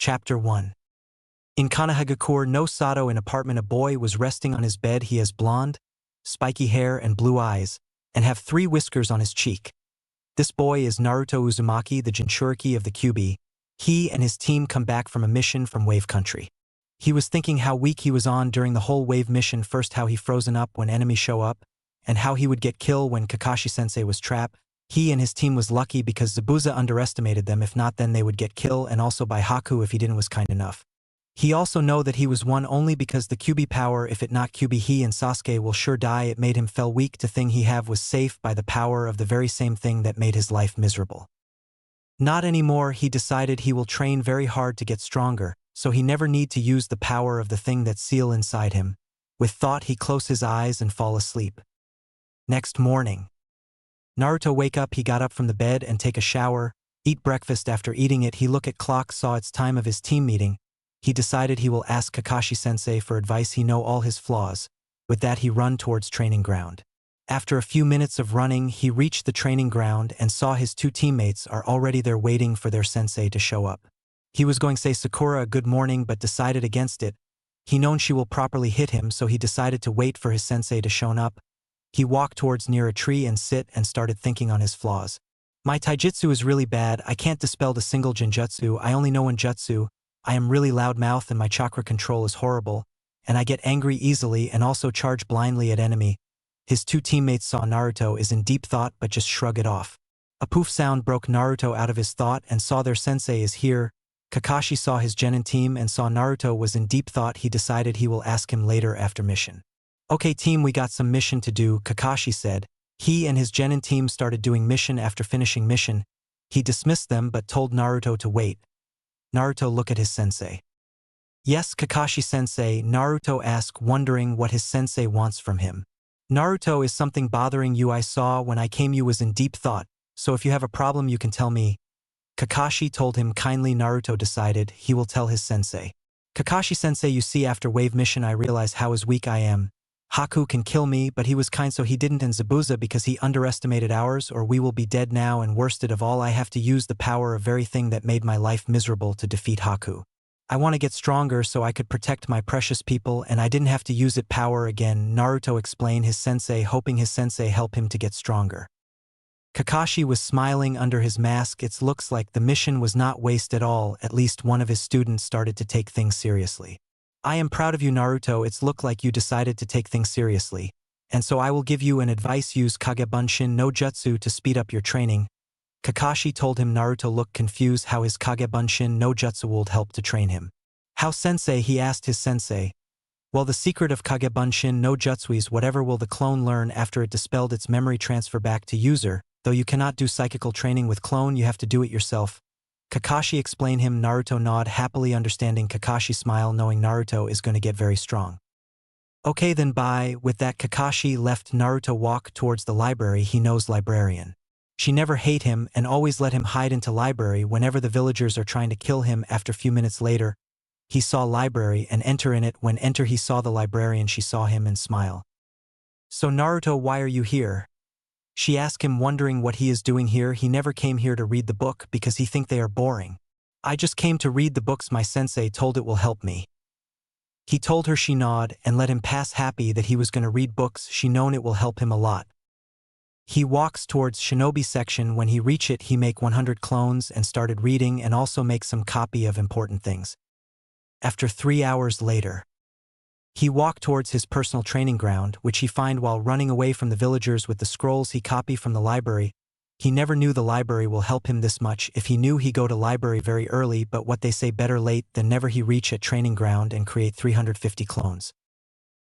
Chapter 1. In Kanahagakure no Sato in apartment a boy was resting on his bed. He has blonde, spiky hair and blue eyes, and have 3 whiskers on his cheek. This boy is Naruto Uzumaki, the Jinchuriki of the Kyuubi. He and his team come back from a mission from Wave Country. He was thinking how weak he was on during the whole Wave mission, first how he frozen up when enemies show up, and how he would get killed when Kakashi-sensei was trapped. He and his team was lucky because Zabuza underestimated them, if not then they would get killed, and also by Haku if he didn't was kind enough. He also know that he was one only because the Kyuubi power, if it not Kyuubi he and Sasuke will sure die. It made him feel weak to thing he have was safe by the power of the very same thing that made his life miserable. Not anymore. He decided he will train very hard to get stronger, so he never need to use the power of the thing that seal inside him. With thought he close his eyes and fall asleep. Next morning, Naruto wake up. He got up from the bed and take a shower, eat breakfast. After eating it he look at clock, saw it's time of his team meeting. He decided he will ask Kakashi-sensei for advice. He know all his flaws. With that he run towards training ground. After a few minutes of running he reached the training ground and saw his 2 teammates are already there waiting for their sensei to show up. He was going to say Sakura a good morning but decided against it. He known she will properly hit him, so he decided to wait for his sensei to show up. He walked towards near a tree and sit and started thinking on his flaws. My taijutsu is really bad. I can't dispel a single genjutsu. I only know one jutsu. I am really loud mouth and my chakra control is horrible, and I get angry easily and also charge blindly at enemy. His 2 teammates saw Naruto is in deep thought but just shrug it off. A poof sound broke Naruto out of his thought and saw their sensei is here. Kakashi saw his genin team and saw Naruto was in deep thought. He decided he will ask him later after mission. Okay team, we got some mission to do, Kakashi said. He and his genin team started doing mission. After finishing mission, he dismissed them but told Naruto to wait. Naruto look at his sensei. Yes, Kakashi-sensei, Naruto ask, wondering what his sensei wants from him. Naruto, is something bothering you? I saw when I came you was in deep thought, so if you have a problem you can tell me. Kakashi told him kindly. Naruto decided he will tell his sensei. Kakashi-sensei, you see, after Wave mission I realize how weak I am. Haku can kill me but he was kind so he didn't, and Zabuza because he underestimated ours, or we will be dead now, and worsted of all I have to use the power of very thing that made my life miserable to defeat Haku. I want to get stronger so I could protect my precious people and I didn't have to use it power again, Naruto explained his sensei, hoping his sensei help him to get stronger. Kakashi was smiling under his mask. It looks like the mission was not waste at all. At least one of his students started to take things seriously. I am proud of you, Naruto. It's look like you decided to take things seriously, and so I will give you an advice. Use Kagebunshin no Jutsu to speed up your training. Kakashi told him. Naruto looked confused how his Kagebunshin no Jutsu would help to train him. How sensei? He asked his sensei. Well, the secret of Kagebunshin no Jutsu is whatever will the clone learn after it dispelled its memory transfer back to user, though you cannot do psychical training with clone, you have to do it yourself. Kakashi explained him. Naruto nod happily, understanding. Kakashi smile knowing Naruto is going to get very strong. Okay then, bye. With that Kakashi left. Naruto walk towards the library. He knows librarian. She never hate him and always let him hide into library whenever the villagers are trying to kill him. After few minutes later, he saw library and enter in it. When enter he saw the librarian. She saw him and smile. So Naruto, why are you here? She asked him, wondering what he is doing here. He never came here to read the book because he think they are boring. I just came to read the books my sensei told it will help me. He told her. She nod and let him pass, happy that he was going to read books. She known it will help him a lot. He walks towards shinobi section. When he reach it he make 100 clones and started reading and also make some copy of important things. After 3 hours later, he walked towards his personal training ground, which he find while running away from the villagers with the scrolls he copy from the library. He never knew the library will help him this much. If he knew he go to library very early, but what they say better late than never. He reach at training ground and create 350 clones.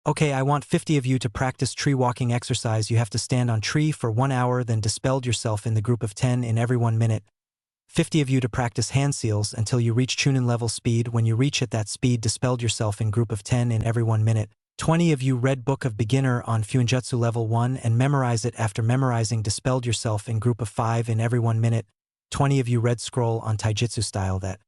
Okay, I want 50 of you to practice tree walking exercise. You have to stand on tree for 1 hour, then dispelled yourself in the group of 10 in every 1 minute. 50 of you to practice hand seals until you reach Chunin level speed. When you reach at that speed, dispelled yourself in group of 10 in every 1 minute. 20 of you read book of beginner on Fuinjutsu level 1 and memorize it. After memorizing, dispelled yourself in group of 5 in every 1 minute. 20 of you read scroll on taijutsu style that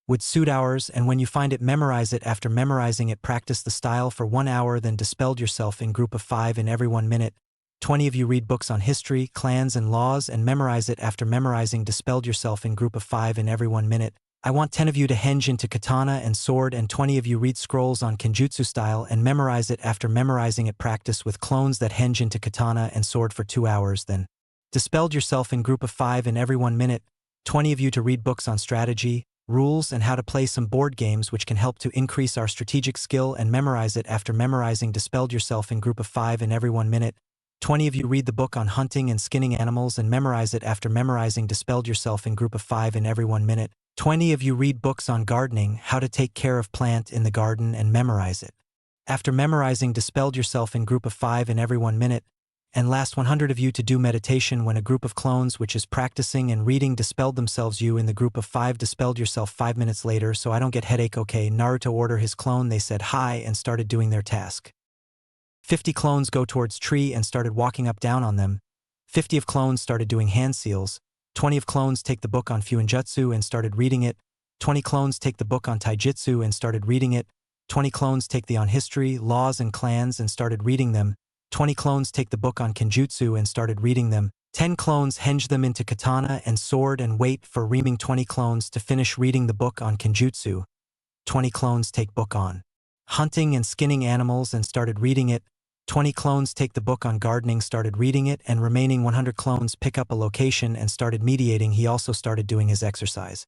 would suit ours, and when you find it, memorize it. After memorizing it, practice the style for 1 hour, then dispelled yourself in group of 5 in every 1 minute. 20 of you read books on history, clans and laws and memorize it. After memorizing, dispelled yourself in group of 5 in every 1 minute. I want 10 of you to henge into katana and sword and 20 of you read scrolls on kenjutsu style and memorize it. After memorizing it, practice with clones that henge into katana and sword for 2 hours, then dispelled yourself in group of 5 in every 1 minute. 20 of you to read books on strategy, rules, and how to play some board games which can help to increase our strategic skill and memorize it. After memorizing, dispelled yourself in group of 5 in every 1 minute. 20 of you read the book on hunting and skinning animals and memorize it. After memorizing, dispelled yourself in group of 5 in every 1 minute. 20 of you read books on gardening, how to take care of plant in the garden and memorize it. After memorizing, dispelled yourself in group of 5 in every 1 minute. And last 100 of you to do meditation when a group of clones which is practicing and reading dispelled themselves. You in the group of 5 dispelled yourself 5 minutes later, so I don't get headache. Okay, Naruto order his clone, they said hi and started doing their task. 50 clones go towards tree and started walking up down on them. 50 of clones started doing hand seals. 20 of clones take the book on Fuinjutsu and started reading it. 20 clones take the book on Taijutsu and started reading it. 20 clones take the on history, laws and clans and started reading them. 20 clones take the book on Kenjutsu and started reading them. 10 clones henge them into katana and sword and wait for reaming 20 clones to finish reading the book on Kenjutsu. 20 clones take book on hunting and skinning animals and started reading it. 20 clones take the book on gardening, started reading it, and remaining 100 clones pick up a location and started mediating. He also started doing his exercise.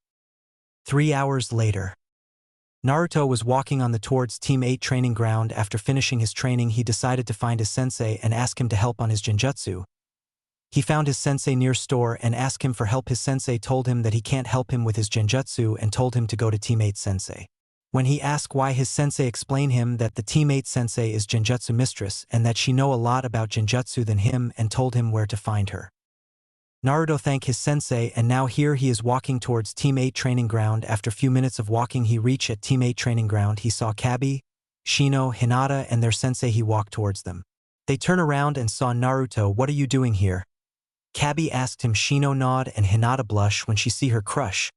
3 hours later. Naruto was walking on the towards Team 8 training ground. After finishing his training, he decided to find his sensei and ask him to help on his genjutsu. He found his sensei near store and asked him for help. His sensei told him that he can't help him with his genjutsu and told him to go to Team 8 sensei. When he asked why, his sensei explained him that the Team 8 sensei is genjutsu mistress and that she know a lot about genjutsu than him and told him where to find her. Naruto thanked his sensei and now here he is walking towards Team 8 training ground. After few minutes of walking, he reached at Team 8 training ground. He saw Kabi, Shino, Hinata and their sensei. He walked towards them. They turned around and saw Naruto. What are you doing here? Kabi asked him. Shino nod and Hinata blush when she see her crush.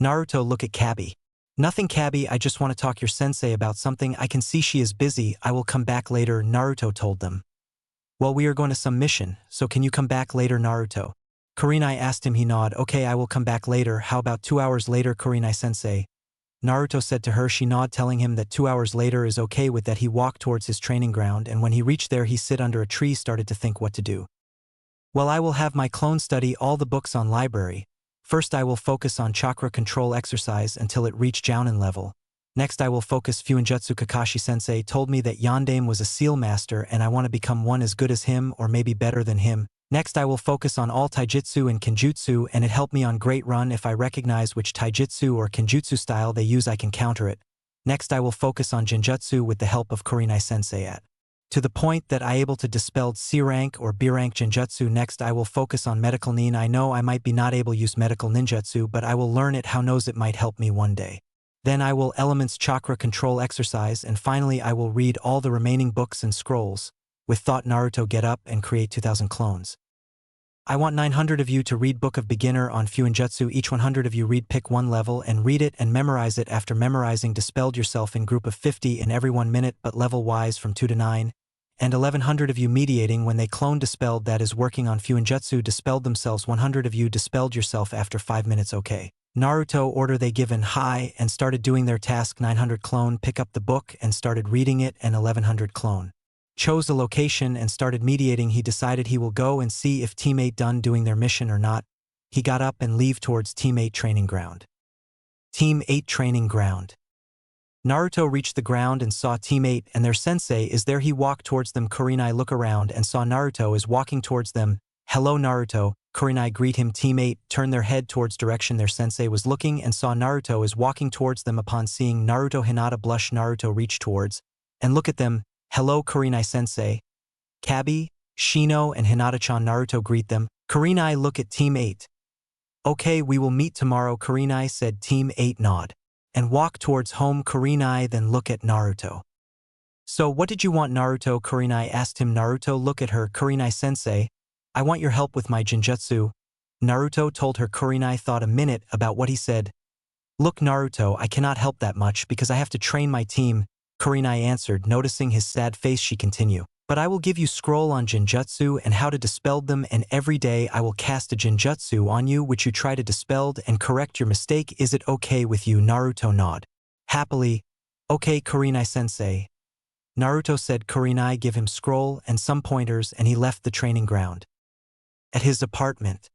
Naruto look at Kabi. Nothing, Kabi, I just want to talk your sensei about something. I can see she is busy. I will come back later, Naruto told them. Well, we are going to some mission, so can you come back later, Naruto? Kurenai asked him. He nod. Okay, I will come back later. How about 2 hours later, Kurenai sensei? Naruto said to her. She nod, telling him that 2 hours later is okay with that. He walked towards his training ground and when he reached there he sit under a tree, started to think what to do. Well, I will have my clone study all the books on library. First I will focus on chakra control exercise until it reach Jounin level. Next I will focus Fuinjutsu. Kakashi sensei told me that Yondaime was a seal master and I want to become one as good as him or maybe better than him. Next I will focus on all taijutsu and kenjutsu and it helped me on great run. If I recognize which taijutsu or kenjutsu style they use I can counter it. Next I will focus on genjutsu with the help of Kurenai sensei to the point that I able to dispel C rank or B rank genjutsu. Next I will focus on medical nin. I know I might be not able to use medical ninjutsu but I will learn it. How knows it might help me one day. Then I will elements chakra control exercise and finally I will read all the remaining books and scrolls. With thought Naruto get up and create 2000 clones. I want 900 of you to read Book of Beginner on Fuinjutsu. Each 100 of you read pick one level and read it and memorize it. After memorizing, dispelled yourself in group of 50 in every 1 minute but level wise from 2 to 9. And 1100 of you mediating when they clone dispelled, that is working on Fuinjutsu, dispelled themselves. 100 of you dispelled yourself after 5 minutes. Okay. Naruto order they given high and started doing their task. 900 clone pick up the book and started reading it and 1100 clone chose a location and started mediating. He decided he will go and see if Team 8 done doing their mission or not. He got up and leave towards Team 8 training ground. Team 8 training ground. Naruto reached the ground and saw Team 8 and their sensei is there. He walked towards them. Kurenai look around and saw Naruto is walking towards them. Hello Naruto, Kurenai greet him. Team 8 turned their head towards direction their sensei was looking and saw Naruto is walking towards them. Upon seeing Naruto, Hinata blush. Naruto reached towards and look at them. Hello Kurenai sensei. Kabi, Shino and Hinata-chan. Naruto greet them. Kurenai look at Team 8. Okay, we will meet tomorrow, Kurenai said. Team 8 nod and walk towards home. Kurenai then look at Naruto. So what did you want, Naruto? Kurenai asked him. Naruto look at her. Kurenai sensei, I want your help with my genjutsu. Naruto told her. Kurenai thought a minute about what he said. Look Naruto, I cannot help that much because I have to train my team. Kurenai answered. Noticing his sad face she continued. But I will give you scroll on Jinjutsu and how to dispel them, and every day I will cast a Jinjutsu on you which you try to dispel and correct your mistake. Is it okay with you? Naruto nod. Happily, okay Kurenai-sensei. Naruto said Kurenai give him scroll and some pointers and he left the training ground. At his apartment,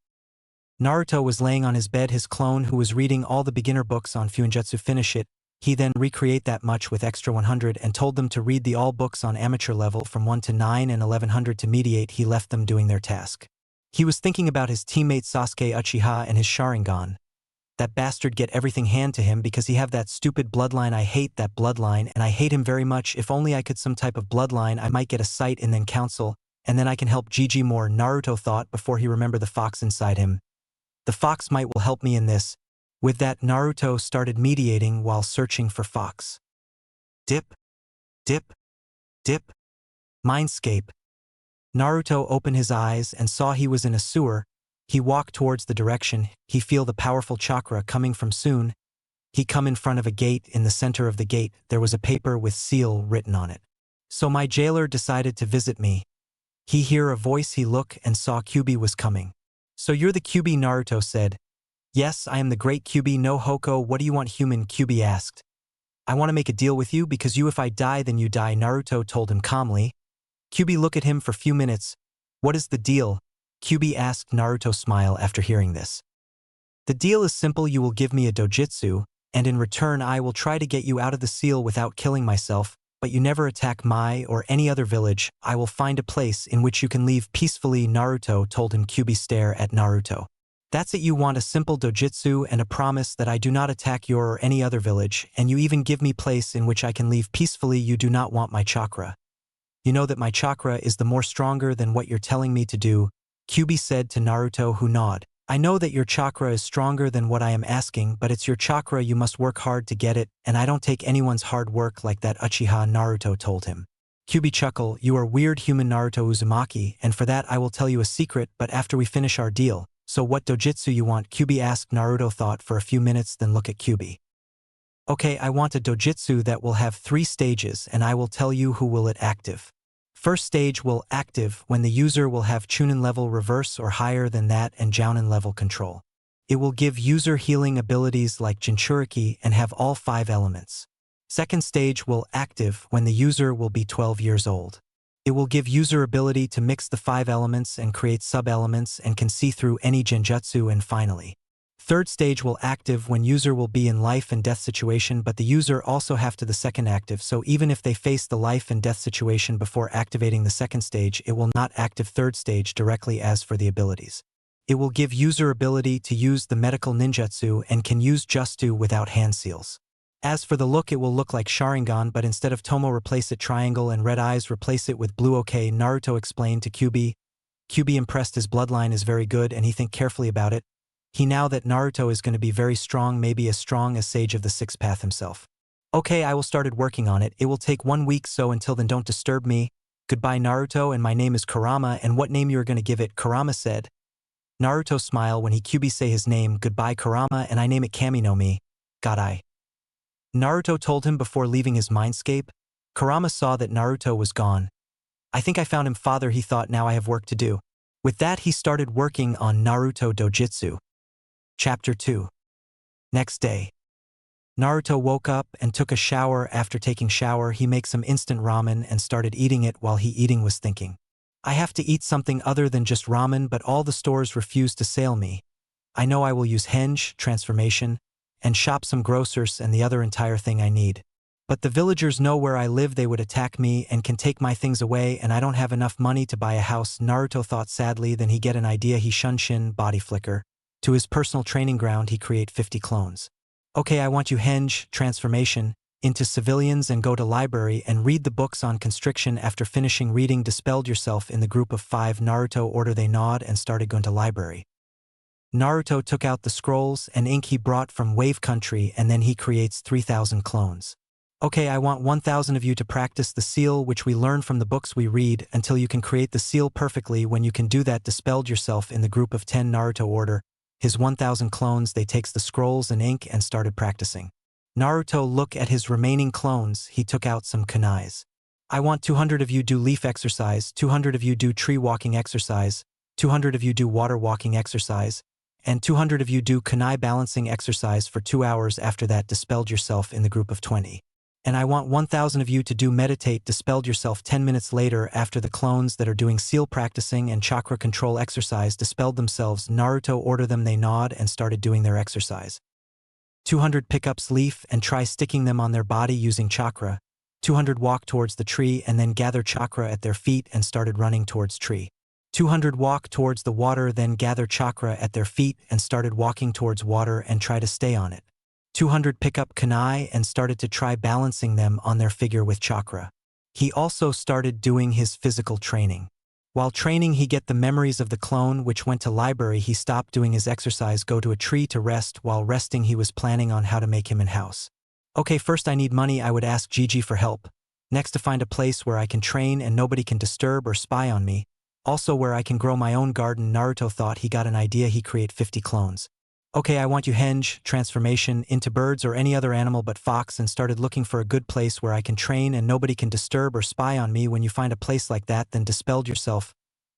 Naruto was laying on his bed. His clone, who was reading all the beginner books on Fuinjutsu, finish it. He then recreate that much with extra 100 and told them to read the all books on amateur level from 1 to 9 and 1100 to mediate. He left them doing their task. He was thinking about his teammate Sasuke Uchiha and his Sharingan. That bastard get everything hand to him because he have that stupid bloodline. I hate that bloodline and I hate him very much. If only I could some type of bloodline, I might get a sight and then counsel, and then I can help Gigi more. Naruto thought before he remembered the fox inside him. The fox might will help me in this. With that, Naruto started mediating while searching for fox. Dip, dip, dip. Mindscape. Naruto opened his eyes and saw he was in a sewer. He walked towards the direction. He feel the powerful chakra coming from soon. He come in front of a gate. In the center of the gate, there was a paper with seal written on it. So my jailer decided to visit me. He hear a voice. He look and saw Kyuubi was coming. So you're the Kyuubi? Naruto said. Yes, I am the great Kyuubi no Hoko. What do you want, human? Kyuubi asked. I want to make a deal with you because if I die then you die, Naruto told him calmly. Kyuubi looked at him for few minutes. What is the deal? Kyuubi asked. Naruto smile after hearing this. The deal is simple. You will give me a dojutsu, and in return I will try to get you out of the seal without killing myself, but you never attack my or any other village. I will find a place in which you can leave peacefully, Naruto told him. Kyuubi stare at Naruto. That's it? You want a simple dojutsu and a promise that I do not attack your or any other village, and you even give me place in which I can leave peacefully. You do not want my chakra. You know that my chakra is the more stronger than what you're telling me to do, Kyuubi said to Naruto, who nod. I know that your chakra is stronger than what I am asking, but it's your chakra. You must work hard to get it, and I don't take anyone's hard work like that, Uchiha, Naruto told him. Kyuubi chuckle. You are weird, human, Naruto Uzumaki, and for that I will tell you a secret, but after we finish our deal. So what dojutsu you want? Kyuubi asked. Naruto thought for a few minutes, then look at Kyuubi. Okay, I want a dojutsu that will have 3 stages, and I will tell you who will it active. First stage will active when the user will have Chunin level reverse or higher than that and Jounin level control. It will give user healing abilities like Jinchuriki and have all 5 elements. Second stage will active when the user will be 12 years old. It will give user ability to mix the 5 elements and create sub-elements and can see through any genjutsu. And finally, third stage will active when user will be in life and death situation, but the user also have to the second active, so even if they face the life and death situation before activating the second stage, it will not active third stage directly. As for the abilities, it will give user ability to use the medical ninjutsu and can use Justu without hand seals. As for the look, it will look like Sharingan, but instead of Tomo replace it triangle and red eyes replace it with blue. Okay, Naruto explained to Kyuubi. Kyuubi impressed. His bloodline is very good and he think carefully about it. He now that Naruto is going to be very strong, maybe as strong as Sage of the Sixth Path himself. Okay, I will started working on it. It will take 1 week, so until then don't disturb me. Goodbye, Naruto, and my name is Kurama, and what name you are going to give it? Kurama said. Naruto smile when he Kyuubi say his name. Goodbye, Kurama, and I name it Kami no Mi. Got I. Naruto told him before leaving his mindscape. Kurama saw that Naruto was gone. I think I found him, father, he thought. Now I have work to do. With that, he started working on Naruto Dojutsu. Chapter 2. Next day. Naruto woke up and took a shower. After taking shower, he made some instant ramen and started eating it. While he eating was thinking, I have to eat something other than just ramen, but all the stores refuse to sell me. I know I will use henge, transformation, and shop some grocers and the other entire thing I need. But the villagers know where I live. They would attack me and can take my things away, and I don't have enough money to buy a house, Naruto thought sadly. Then he get an idea. He shunshin, body flicker. To his personal training ground, he create 50 clones. Okay, I want you henge, transformation, into civilians and go to library and read the books on constriction. After finishing reading, dispelled yourself in the group of 5. Naruto order. They nod and started going to library. Naruto took out the scrolls and ink he brought from Wave Country, and then he creates 3,000 clones. Okay, I want 1,000 of you to practice the seal which we learn from the books we read until you can create the seal perfectly. When you can do that, dispelled yourself in the group of 10. Naruto order his 1,000 clones. They takes the scrolls and ink and started practicing. Naruto look at his remaining clones. He took out some kunais. I want 200 of you do leaf exercise, 200 of you do tree walking exercise, 200 of you do water walking exercise, and 200 of you do kunai balancing exercise for 2 hours. After that, dispelled yourself in the group of 20. And I want 1,000 of you to do meditate, dispelled yourself 10 minutes later. After the clones that are doing seal practicing and chakra control exercise dispelled themselves, Naruto ordered them, they nod and started doing their exercise. 200 pickups leaf and try sticking them on their body using chakra. 200 walk towards the tree and then gather chakra at their feet and started running towards tree. 200 walk towards the water, then gather chakra at their feet and started walking towards water and try to stay on it. 200 pick up kunai and started to try balancing them on their figure with chakra. He also started doing his physical training. While training, he get the memories of the clone which went to library. He stopped doing his exercise, go to a tree to rest. While resting, he was planning on how to make him in house. Okay, first I need money. I would ask Gigi for help. Next, to find a place where I can train and nobody can disturb or spy on me. Also where I can grow my own garden. Naruto thought he got an idea. He create 50 clones. Okay, I want you henge, transformation, into birds or any other animal but fox, and started looking for a good place where I can train and nobody can disturb or spy on me. When you find a place like that, then dispelled yourself.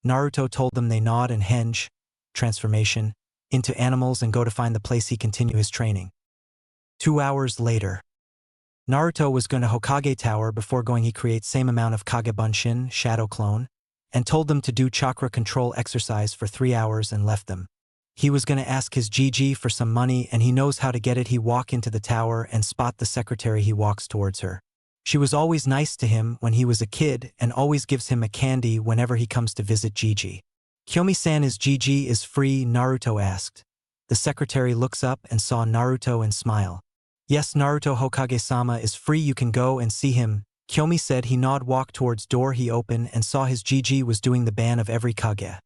Naruto told them, they nod and henge, transformation, into animals and go to find the place. He continue his training. 2 hours later. Naruto was going to Hokage Tower. Before going, he creates same amount of Kage Bunshin, shadow clone, and told them to do chakra control exercise for 3 hours and left them. He was going to ask his Gigi for some money and he knows how to get it. He walk into the tower and spot the secretary. He walks towards her. She was always nice to him when he was a kid and always gives him a candy whenever he comes to visit Gigi. Kyomi-san, is Gigi is free? Naruto asked. The secretary looks up and saw Naruto and smile. Yes, Naruto, Hokage-sama is free, you can go and see him. Kyomi said. He nod, walked towards door. He opened and saw his Gigi was doing the ban of every Kage.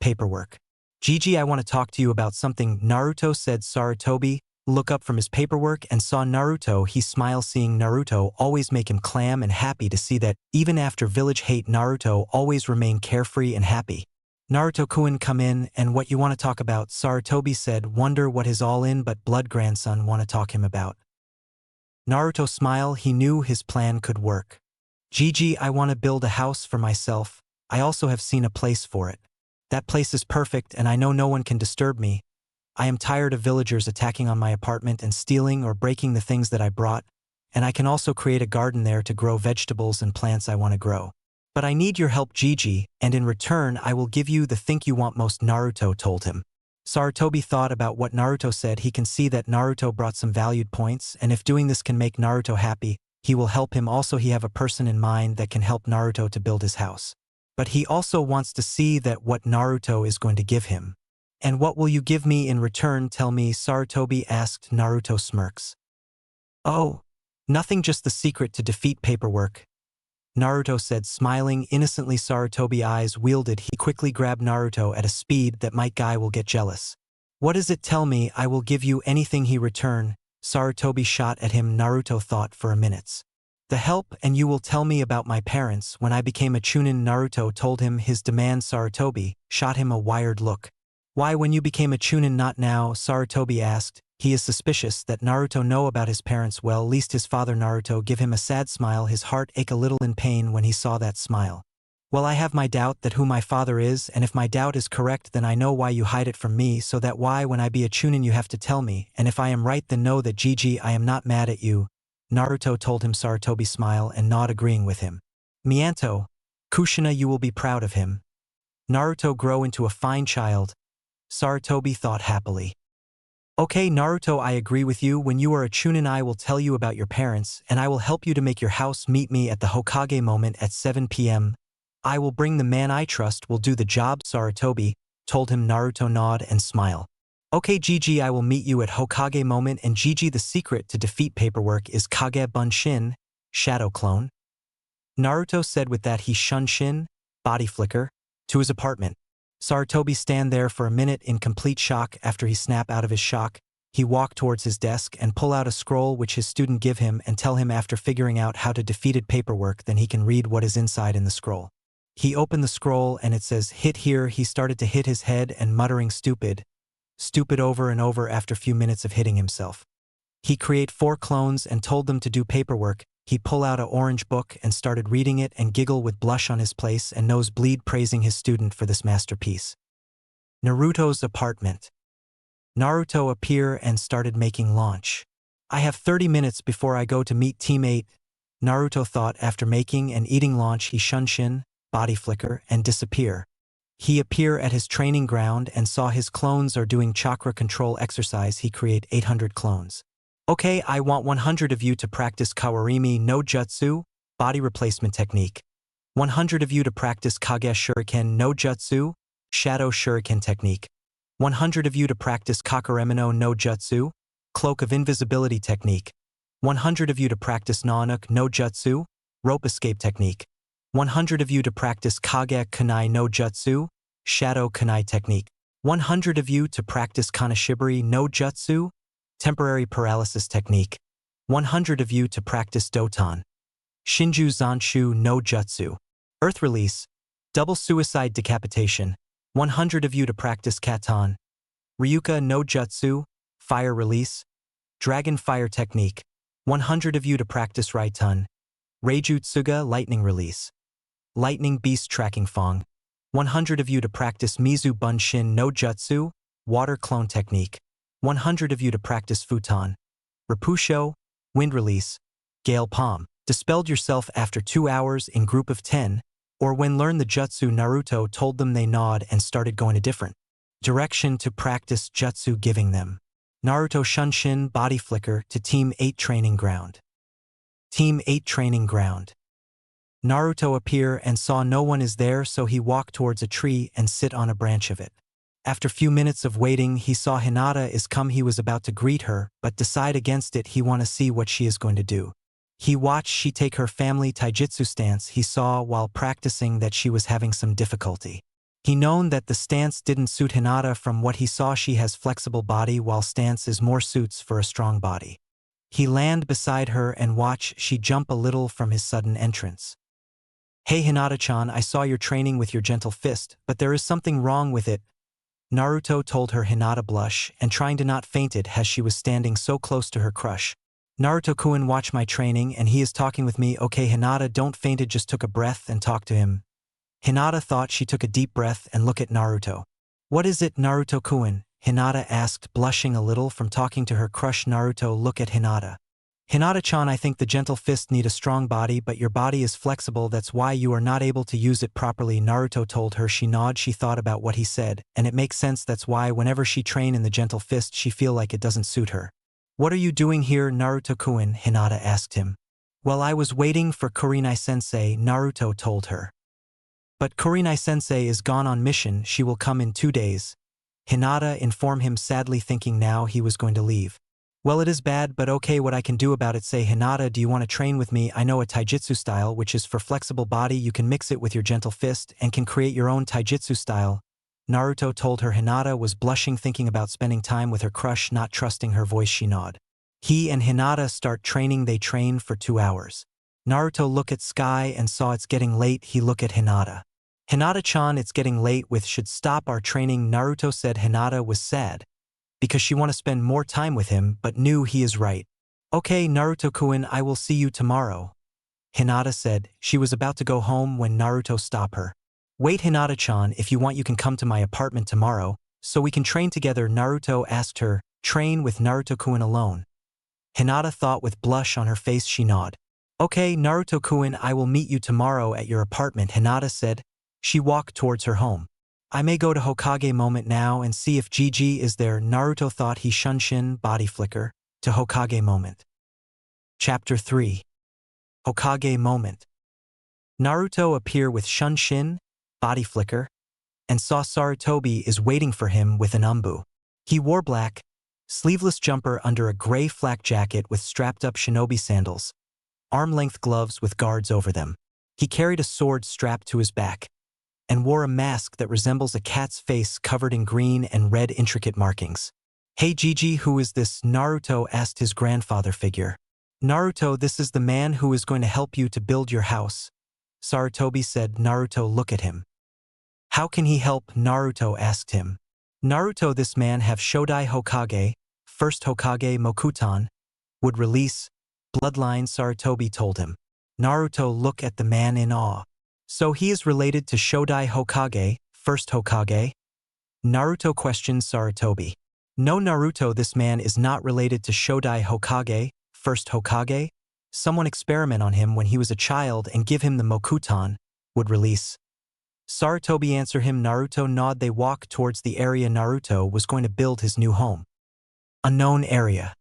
Paperwork. Gigi, I want to talk to you about something, Naruto said. Sarutobi look up from his paperwork and saw Naruto. He smiled. Seeing Naruto always make him clam and happy to see that even after village hate, Naruto always remain carefree and happy. Naruto-kun, come in, and what you want to talk about? Sarutobi said. Wonder what his all in but blood grandson want to talk him about. Naruto smile. He knew his plan could work. Gigi, I want to build a house for myself. I also have seen a place for it. That place is perfect and I know no one can disturb me. I am tired of villagers attacking on my apartment and stealing or breaking the things that I brought, and I can also create a garden there to grow vegetables and plants I want to grow. But I need your help, Gigi, and in return I will give you the thing you want most, Naruto told him. Sarutobi thought about what Naruto said. He can see that Naruto brought some valued points, and if doing this can make Naruto happy, he will help him. Also, he have a person in mind that can help Naruto to build his house. But he also wants to see that what Naruto is going to give him. And what will you give me in return? Tell me, Sarutobi asked. Naruto smirks. Oh, nothing, just the secret to defeat paperwork, Naruto said, smiling innocently. Sarutobi eyes wielded. He quickly grabbed Naruto at a speed that might guy will get jealous. What is it? Tell me, I will give you anything. He returned. Sarutobi shot at him. Naruto thought for a minute. The help, and you will tell me about my parents. When I became a chunin, Naruto told him his demand. Sarutobi shot him a wired look. Why when you became a chunin, not now? Sarutobi asked. He is suspicious that Naruto know about his parents well, least his father. Naruto give him a sad smile. His heart ached a little in pain when he saw that smile. Well, I have my doubt that who my father is, and if my doubt is correct, then I know why you hide it from me, so that why when I be a chunin you have to tell me, and if I am right then know that Gigi, I am not mad at you, Naruto told him. Sarutobi smile and nod agreeing with him. Mianto, Kushina, you will be proud of him. Naruto grow into a fine child, Sarutobi thought happily. Okay, Naruto, I agree with you. When you are a chunin I will tell you about your parents, and I will help you to make your house. Meet me at the Hokage moment at 7 p.m. I will bring the man I trust will do the job, Sarutobi told him. Naruto nod and smile. Okay, Gigi, I will meet you at Hokage moment. And Gigi, the secret to defeat paperwork is Kage Bunshin, shadow clone. Naruto said. With that he shunned Shin, body flicker, to his apartment. Sarutobi stand there for a minute in complete shock. After he snap out of his shock, he walk towards his desk and pull out a scroll which his student give him and tell him after figuring out how to defeated paperwork then he can read what is inside in the scroll. He opened the scroll and it says hit here. He started to hit his head and muttering stupid, stupid over and over. After few minutes of hitting himself, he create 4 clones and told them to do paperwork. He pull out a orange book and started reading it and giggle with blush on his place and nose bleed praising his student for this masterpiece. Naruto's apartment. Naruto appear and started making launch. I have 30 minutes before I go to meet teammate. Naruto thought after making and eating launch he shunshin, body flicker, and disappear. He appear at his training ground and saw his clones are doing chakra control exercise. He create 800 clones. Okay, I want 100 of you to practice Kawarimi no Jutsu, body replacement technique. 100 of you to practice Kage Shuriken no Jutsu, shadow shuriken technique. 100 of you to practice Kakuremino no Jutsu, cloak of invisibility technique. 100 of you to practice Nanak no Jutsu, rope escape technique. 100 of you to practice Kage Kunai no Jutsu, shadow kunai technique. 100 of you to practice Kanashibari no Jutsu, temporary paralysis technique. 100 of you to practice Doton, Shinju Zanshu no Jutsu, earth release, double suicide decapitation. 100 of you to practice Katan, Ryuka no Jutsu, fire release, dragon fire technique. 100 of you to practice Raitun, Reijutsuga lightning release, lightning beast tracking Fong. 100 of you to practice Mizu Bunshin no Jutsu, water clone technique. 100 of you to practice Futon, Rapusho, wind release, gale palm. Dispelled yourself after 2 hours in group of 10, or when learn the jutsu. Naruto told them. They nod and started going a different direction to practice jutsu, giving them Naruto Shunshin body flicker to Team 8 training ground. Team 8 training ground. Naruto appear and saw no one is there, so he walked towards a tree and sit on a branch of it. After few minutes of waiting, he saw Hinata is come. He was about to greet her, but decide against it. He want to see what she is going to do. He watched she take her family taijutsu stance. He saw while practicing that she was having some difficulty. He known that the stance didn't suit Hinata. From what he saw, she has flexible body while stance is more suits for a strong body. He land beside her and watch she jump a little from his sudden entrance. Hey Hinata-chan, I saw your training with your gentle fist, but there is something wrong with it. Naruto told her. Hinata blush and trying to not fainted as she was standing so close to her crush. Naruto-kun watch my training and he is talking with me. Okay Hinata, don't fainted, just took a breath and talk to him. Hinata thought. She took a deep breath and look at Naruto. What is it Naruto-kun? Hinata asked, blushing a little from talking to her crush. Naruto look at Hinata. Hinata-chan, I think the gentle fist need a strong body, but your body is flexible, that's why you are not able to use it properly. Naruto told her. She nodded. She thought about what he said, and it makes sense. That's why whenever she train in the gentle fist she feel like it doesn't suit her. What are you doing here Naruto-kun? Hinata asked him. Well, I was waiting for Kurenai-sensei, Naruto told her. But Kurenai-sensei is gone on mission, she will come in 2 days. Hinata informed him, sadly thinking now he was going to leave. Well, it is bad, but okay, what I can do about it? Say Hinata, do you want to train with me? I know a taijutsu style which is for flexible body. You can mix it with your gentle fist and can create your own taijutsu style. Naruto told her. Hinata was blushing, thinking about spending time with her crush, not trusting her voice. She nodded. He and Hinata start training. They train for 2 hours. Naruto look at sky and saw it's getting late. He look at Hinata. Hinata-chan, it's getting late, we should stop our training. Naruto said. Hinata was sad because she want to spend more time with him, but knew he is right. Okay Naruto-kun, I will see you tomorrow, Hinata said. She was about to go home when Naruto stopped her. Wait Hinata-chan, if you want you can come to my apartment tomorrow, so we can train together. Naruto asked her. Train with Naruto-kun alone? Hinata thought with blush on her face. She nodded. Okay Naruto-kun, I will meet you tomorrow at your apartment, Hinata said. She walked towards her home. I may go to Hokage moment now and see if Gigi is there. Naruto thought. He shunshin body flicker to Hokage moment. Chapter 3. Hokage moment. Naruto appear with shunshin body flicker and saw Sarutobi is waiting for him with an umbu. He wore black, sleeveless jumper under a gray flak jacket with strapped up shinobi sandals, arm-length gloves with guards over them. He carried a sword strapped to his back and wore a mask that resembles a cat's face covered in green and red intricate markings. Hey Gigi, who is this? Naruto asked his grandfather figure. Naruto, this is the man who is going to help you to build your house, Sarutobi said. Naruto look at him. How can he help? Naruto asked him. Naruto, this man have Shodai Hokage, first Hokage Mokutan, would release bloodline, Sarutobi told him. Naruto looked at the man in awe. So he is related to Shodai Hokage, first Hokage? Naruto questioned Sarutobi. No, Naruto, this man is not related to Shodai Hokage, first Hokage. Someone experiment on him when he was a child and give him the Mokuton, would release. Sarutobi answer him. Naruto nod. They walk towards the area Naruto was going to build his new home. Unknown area.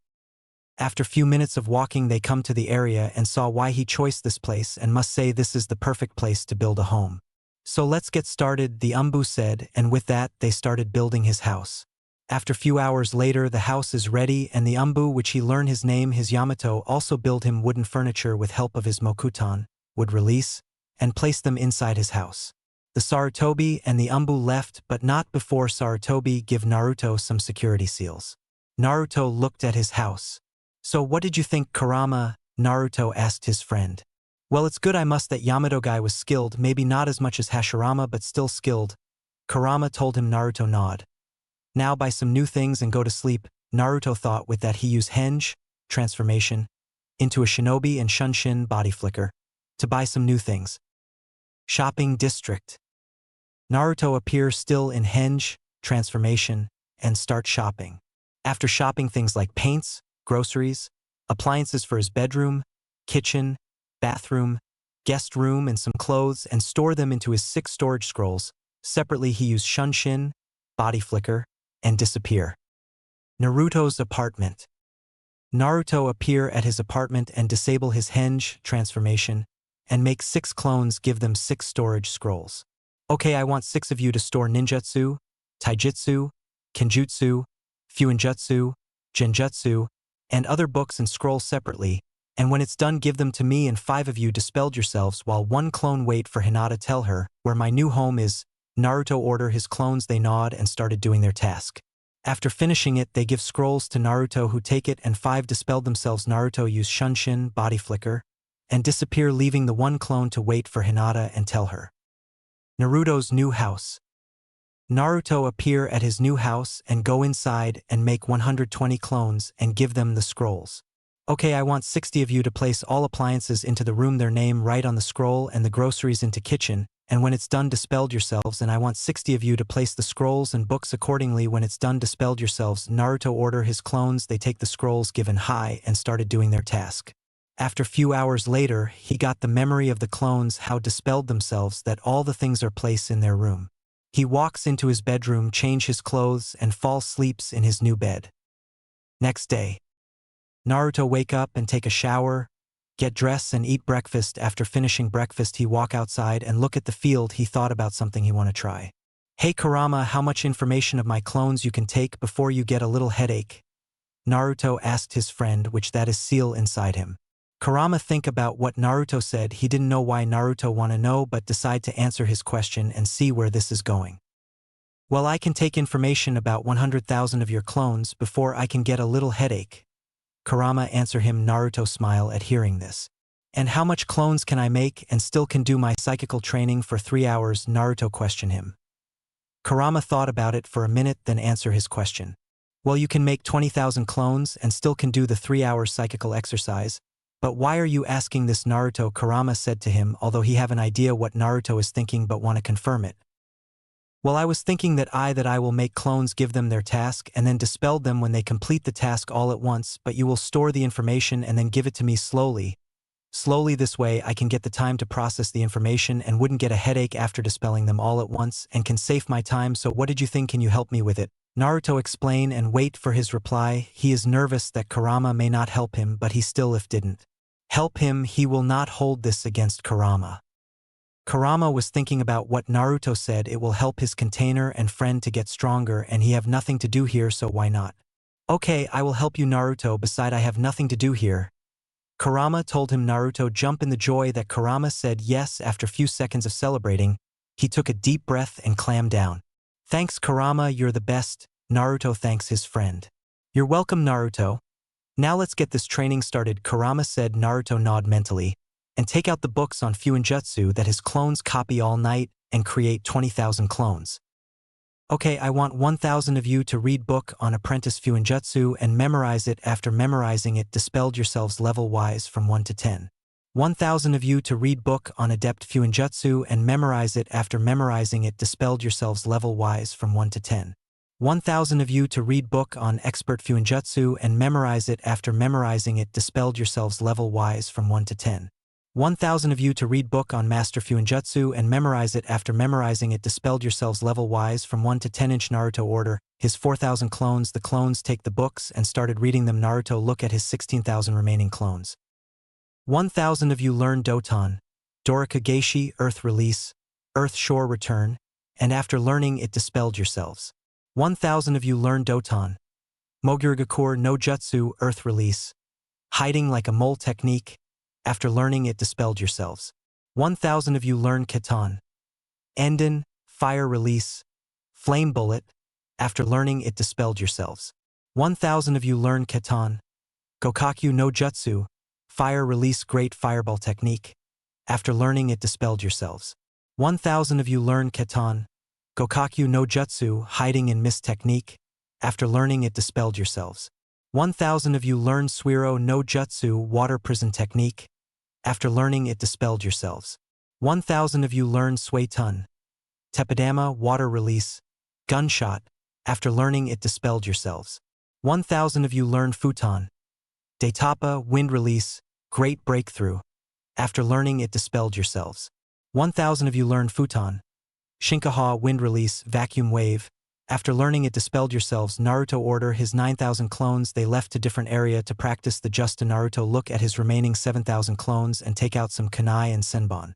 After few minutes of walking they come to the area and saw why he chose this place and must say this is the perfect place to build a home. So let's get started, the Umbu said, and with that they started building his house. After few hours later the house is ready and the Umbu, which he learned his name, his Yamato, also build him wooden furniture with help of his Mokuton, would release, and place them inside his house. The Sarutobi and the Umbu left, but not before Sarutobi give Naruto some security seals. Naruto looked at his house. So what did you think, Kurama? Naruto asked his friend. Well, it's good, I must that Yamato guy was skilled, maybe not as much as Hashirama but still skilled. Kurama told him. Naruto nod. Now buy some new things and go to sleep. Naruto thought with that he used henge, transformation, into a shinobi and shunshin, body flicker, to buy some new things. Shopping district. Naruto appears still in henge, transformation, and start shopping. After shopping things like paints, groceries, appliances for his bedroom, kitchen, bathroom, guest room, and some clothes, and store them into his 6 storage scrolls. Separately he used shunshin, body flicker, and disappear. Naruto's apartment. Naruto appear at his apartment and disable his henge, transformation, and make 6 clones, give them 6 storage scrolls. Okay, I want 6 of you to store ninjutsu, taijutsu, kenjutsu, fuinjutsu, genjutsu, and other books and scrolls separately, and when it's done give them to me, and 5 of you dispelled yourselves while 1 clone wait for Hinata. Tell her where my new home is. Naruto order his clones. They nod and started doing their task. After finishing it they give scrolls to Naruto, who take it, and 5 dispelled themselves. Naruto use shunshin, body flicker, and disappear, leaving the 1 clone to wait for Hinata and tell her. Naruto's new house. Naruto appear at his new house and go inside and make 120 clones and give them the scrolls. Okay, I want 60 of you to place all appliances into the room, their name right on the scroll, and the groceries into kitchen, and when it's done dispelled yourselves, and I want 60 of you to place the scrolls and books accordingly. When it's done dispelled yourselves. Naruto order his clones. They take the scrolls given high and started doing their task. After few hours later he got the memory of the clones how dispelled themselves, that all the things are placed in their room. He walks into his bedroom, change his clothes, and fall sleeps in his new bed. Next day. Naruto wake up and take a shower, get dressed and eat breakfast. After finishing breakfast he walk outside and look at the field. He thought about something he want to try. Hey Kurama, how much information of my clones you can take before you get a little headache? Naruto asked his friend, which that is seal inside him. Kurama think about what Naruto said. He didn't know why Naruto want to know, but decide to answer his question and see where this is going. Well, I can take information about 100,000 of your clones before I can get a little headache. Kurama answer him. Naruto smile at hearing this. And how much clones can I make and still can do my psychical training for 3 hours? Naruto question him. Kurama thought about it for a minute, then answer his question. Well, you can make 20,000 clones and still can do the 3-hour psychical exercise. But why are you asking this, Naruto? Kurama said to him, although he have an idea what Naruto is thinking but want to confirm it. Well, I was thinking that I will make clones, give them their task, and then dispel them when they complete the task all at once, but you will store the information and then give it to me slowly. Slowly, this way I can get the time to process the information and wouldn't get a headache after dispelling them all at once and can save my time. So what did you think? Can you help me with it? Naruto explain and wait for his reply. He is nervous that Kurama may not help him, but he still if didn't help him, he will not hold this against Kurama. Kurama was thinking about what Naruto said. It will help his container and friend to get stronger, and he have nothing to do here, so why not? Okay, I will help you, Naruto. Beside, I have nothing to do here. Kurama told him. Naruto jump in the joy that Kurama said yes. After few seconds of celebrating, he took a deep breath and clammed down. Thanks, Kurama, you're the best. Naruto thanks his friend. You're welcome, Naruto. Now let's get this training started, Kurama said. Naruto nod mentally and take out the books on Fuinjutsu that his clones copy all night and create 20,000 clones. Okay, I want 1,000 of you to read book on Apprentice Fuinjutsu and memorize it. After memorizing it, dispelled yourselves level-wise from 1 to 10. 1,000 of you to read book on Adept Fuinjutsu and memorize it. After memorizing it, dispelled yourselves level-wise from 1 to 10. 1,000 of you to read book on Expert Fuinjutsu and memorize it. After memorizing it, dispelled yourselves level-wise from 1 to 10. 1,000 of you to read book on Master Fuinjutsu and memorize it. After memorizing it, dispelled yourselves level-wise from 1 to 10. Naruto order his 4,000 clones. The clones take the books and started reading them. Naruto look at his 16,000 remaining clones. 1,000 of you learn Doton, Dorika Geishi, Earth Release, Earth Shore Return, and after learning it dispelled yourselves. 1,000 of you learn Doton, Mogurigakur no Jutsu, Earth Release, Hiding like a Mole Technique. After learning it dispelled yourselves. 1,000 of you learn Kitan, Enden, Fire Release, Flame Bullet. After learning it dispelled yourselves. 1,000 of you learn Kitan, Gokaku no Jutsu, Fire Release, Great Fireball Technique. After learning it dispelled yourselves. 1,000 of you learn Kitan, Gokaku no Jutsu, Hiding in Mist Technique. After learning it dispelled yourselves. 1,000 of you learn Suiro no Jutsu, Water Prison Technique. After learning it dispelled yourselves. 1,000 of you learn Suitun, Tepidama, Water Release, Gunshot. After learning it dispelled yourselves. 1,000 of you learn Futon, Daitapa, Wind Release, Great Breakthrough. After learning it dispelled yourselves. 1,000 of you learn Futon, Shinkaha, Wind Release, Vacuum Wave. After learning it dispelled yourselves. Naruto order his 9,000 clones. They left to different area to practice the Justa. Naruto look at his remaining 7,000 clones and take out some Kunai and Senbon.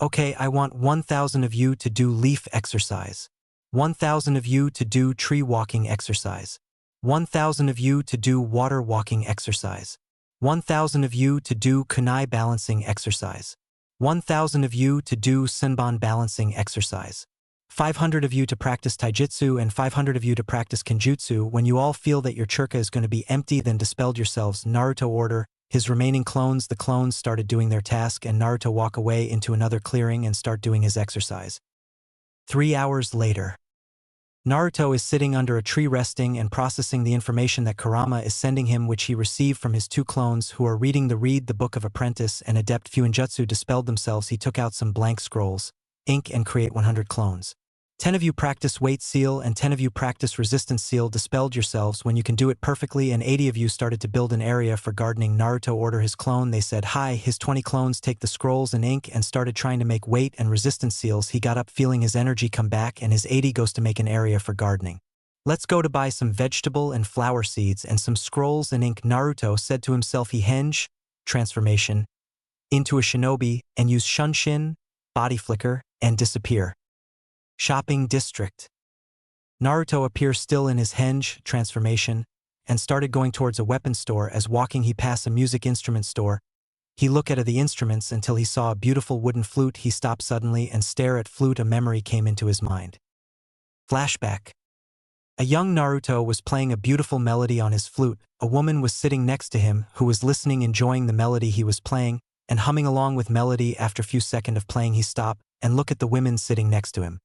Okay, I want 1,000 of you to do leaf exercise. 1,000 of you to do tree walking exercise. 1,000 of you to do water walking exercise. 1,000 of you to do kunai balancing exercise. 1,000 of you to do senbon balancing exercise. 500 of you to practice taijutsu and 500 of you to practice kenjutsu. When you all feel that your churka is going to be empty, then dispelled yourselves. Naruto order his remaining clones. The clones started doing their task and Naruto walk away into another clearing and start doing his exercise. 3 hours later. Naruto is sitting under a tree resting and processing the information that Kurama is sending him, which he received from his 2 clones who are reading the Book of Apprentice and Adept Fuinjutsu dispelled themselves. He took out some blank scrolls, ink and create 100 clones. 10 of you practice weight seal and 10 of you practice resistance seal. Dispelled yourselves when you can do it perfectly, and 80 of you started to build an area for gardening. Naruto order his clone. They said hi. His 20 clones take the scrolls and ink and started trying to make weight and resistance seals. He got up feeling his energy come back and his 80 goes to make an area for gardening. Let's go to buy some vegetable and flower seeds and some scrolls and ink. Naruto said to himself. He henge, transformation, into a shinobi and use shunshin, body flicker, and disappear. Shopping district. Naruto appears still in his henge, transformation, and started going towards a weapon store. As walking he passed a music instrument store. He looked at the instruments until he saw a beautiful wooden flute. He stopped suddenly and stared at flute. A memory came into his mind. Flashback. A young Naruto was playing a beautiful melody on his flute. A woman was sitting next to him who was listening, enjoying the melody he was playing, and humming along with melody. After a few seconds of playing he stopped and looked at the women sitting next to him.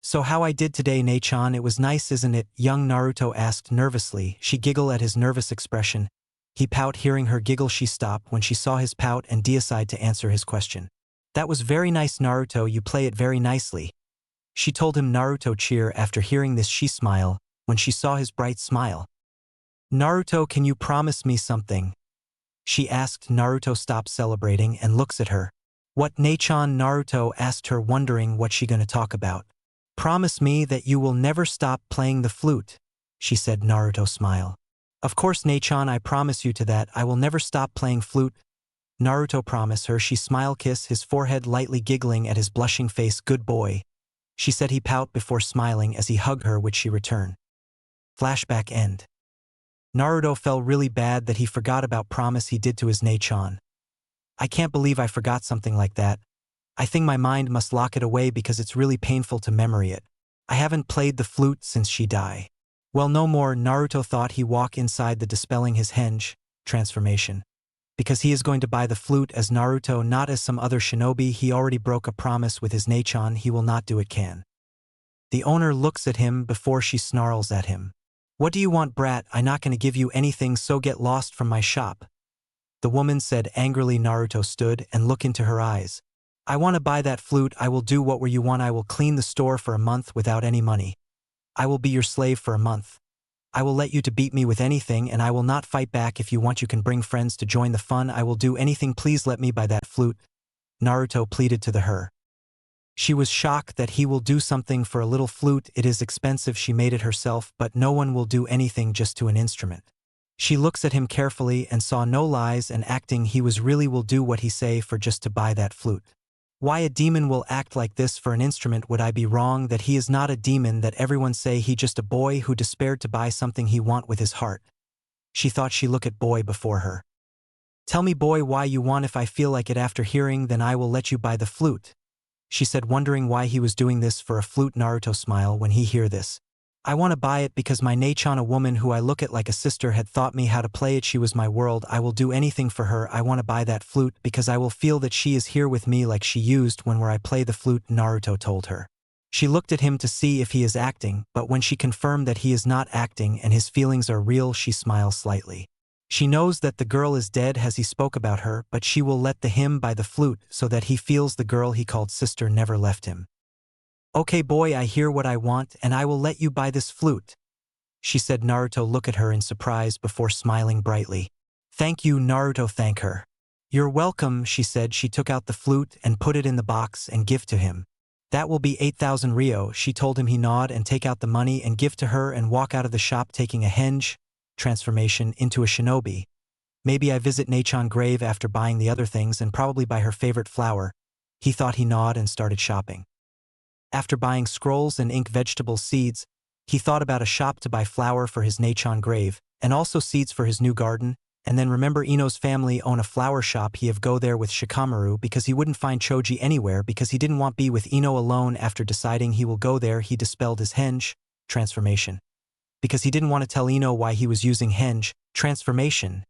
So how I did today, Nei-chan? It was nice, isn't it? Young Naruto asked nervously. She giggled at his nervous expression. He pout. Hearing her giggle she stopped when she saw his pout and decided to answer his question. That was very nice, Naruto, you play it very nicely. She told him. Naruto cheer. After hearing this she smiled when she saw his bright smile. Naruto, can you promise me something? She asked. Naruto stopped celebrating and looks at her. What, Nei-chan? Naruto asked her, wondering what she gonna talk about. Promise me that you will never stop playing the flute, she said. Naruto smiled. Of course, Nei-chan, I promise you to that. I will never stop playing flute. Naruto promised her. She smiled, kiss his forehead, lightly giggling at his blushing face. Good boy, she said. He pout before smiling as he hugged her, which she returned. Flashback end. Naruto felt really bad that he forgot about promise he did to his Nei-chan. I can't believe I forgot something like that. I think my mind must lock it away because it's really painful to memory it. I haven't played the flute since she died. Well, no more. Naruto thought. He walked inside the dispelling his henge, transformation. Because he is going to buy the flute as Naruto, not as some other shinobi. He already broke a promise with his Nei-chan. He will not do it. Can. The owner looks at him before she snarls at him. What do you want, brat? I'm not gonna give you anything, so get lost from my shop. The woman said angrily. Naruto stood and looked into her eyes. I want to buy that flute. I will do what you want. I will clean the store for a month without any money. I will be your slave for a month. I will let you to beat me with anything, and I will not fight back. If you want, you can bring friends to join the fun. I will do anything. Please let me buy that flute, Naruto pleaded to her. She was shocked that he will do something for a little flute. It is expensive. She made it herself, but no one will do anything just to an instrument. She looks at him carefully and saw no lies and acting. He was really will do what he say for just to buy that flute. Why a demon will act like this for an instrument? Would I be wrong that he is not a demon, that everyone say he just a boy who despaired to buy something he want with his heart? She thought. She look at boy before her. Tell me, boy, why you want. If I feel like it after hearing, then I will let you buy the flute, she said, wondering why he was doing this for a flute. Naruto smiled when he hear this. I want to buy it because my Nachan, a woman who I look at like a sister, had taught me how to play it. She was my world. I will do anything for her. I want to buy that flute because I will feel that she is here with me like she used when I play the flute, Naruto told her. She looked at him to see if he is acting, but when she confirmed that he is not acting and his feelings are real, she smiles slightly. She knows that the girl is dead as he spoke about her, but she will let him buy the flute so that he feels the girl he called sister never left him. Okay, boy, I hear what I want, and I will let you buy this flute, she said. Naruto looked at her in surprise before smiling brightly. Thank you, Naruto, thank her. You're welcome, she said. She took out the flute and put it in the box and give to him. That will be 8,000 Ryo, she told him. He nod and take out the money and give to her and walk out of the shop, taking a henge transformation into a shinobi. Maybe I visit Nachan grave after buying the other things and probably buy her favorite flower, he thought. He nod and started shopping. After buying scrolls and ink, vegetable seeds, he thought about a shop to buy flour for his Nachan grave, and also seeds for his new garden, and then remember Ino's family own a flower shop. He have go there with Shikamaru because he wouldn't find Choji anywhere because he didn't want be with Ino alone. After deciding he will go there, he dispelled his henge transformation because he didn't want to tell Ino why he was using henge transformation.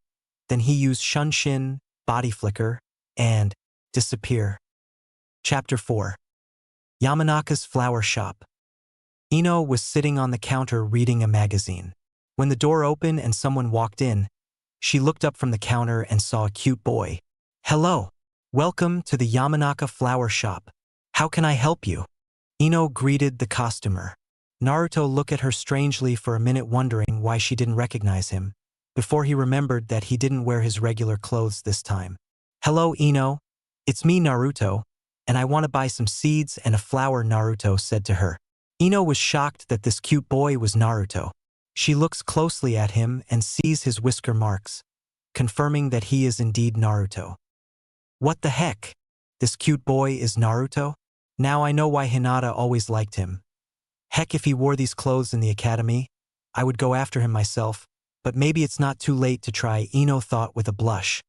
Then he used Shunshin, body flicker, and disappear. Chapter 4. Yamanaka's flower shop. Ino was sitting on the counter reading a magazine. When the door opened and someone walked in, she looked up from the counter and saw a cute boy. Hello. Welcome to the Yamanaka flower shop. How can I help you? Ino greeted the customer. Naruto looked at her strangely for a minute, wondering why she didn't recognize him, before he remembered that he didn't wear his regular clothes this time. Hello, Ino. It's me, Naruto, and I want to buy some seeds and a flower, Naruto said to her. Ino was shocked that this cute boy was Naruto. She looks closely at him and sees his whisker marks, confirming that he is indeed Naruto. What the heck? This cute boy is Naruto? Now I know why Hinata always liked him. Heck, if he wore these clothes in the academy, I would go after him myself, but maybe it's not too late to try, Ino thought with a blush.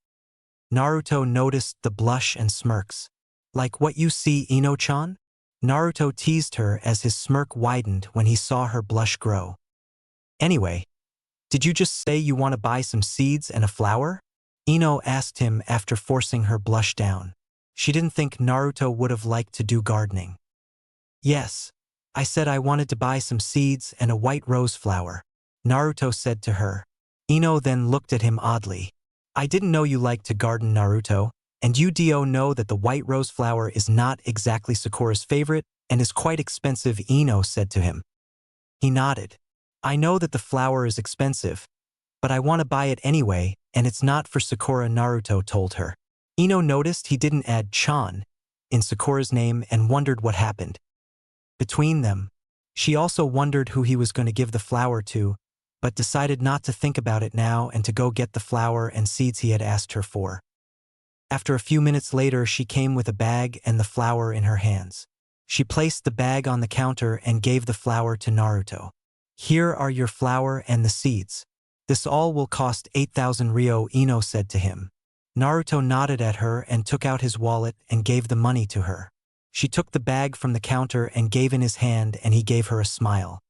Naruto noticed the blush and smirks. Like what you see, Ino-chan? Naruto teased her as his smirk widened when he saw her blush grow. Anyway, did you just say you want to buy some seeds and a flower? Ino asked him after forcing her blush down. She didn't think Naruto would have liked to do gardening. Yes, I said I wanted to buy some seeds and a white rose flower, Naruto said to her. Ino then looked at him oddly. I didn't know you liked to garden, Naruto, and you do know that the white rose flower is not exactly Sakura's favorite and is quite expensive, Ino said to him. He nodded. I know that the flower is expensive, but I want to buy it anyway, and it's not for Sakura, Naruto told her. Ino noticed he didn't add Chan in Sakura's name and wondered what happened between them. She also wondered who he was going to give the flower to, but decided not to think about it now and to go get the flower and seeds he had asked her for. After a few minutes later, she came with a bag and the flower in her hands. She placed the bag on the counter and gave the flower to Naruto. Here are your flower and the seeds. This all will cost 8,000 Ryo, Ino said to him. Naruto nodded at her and took out his wallet and gave the money to her. She took the bag from the counter and gave in his hand, and he gave her a smile.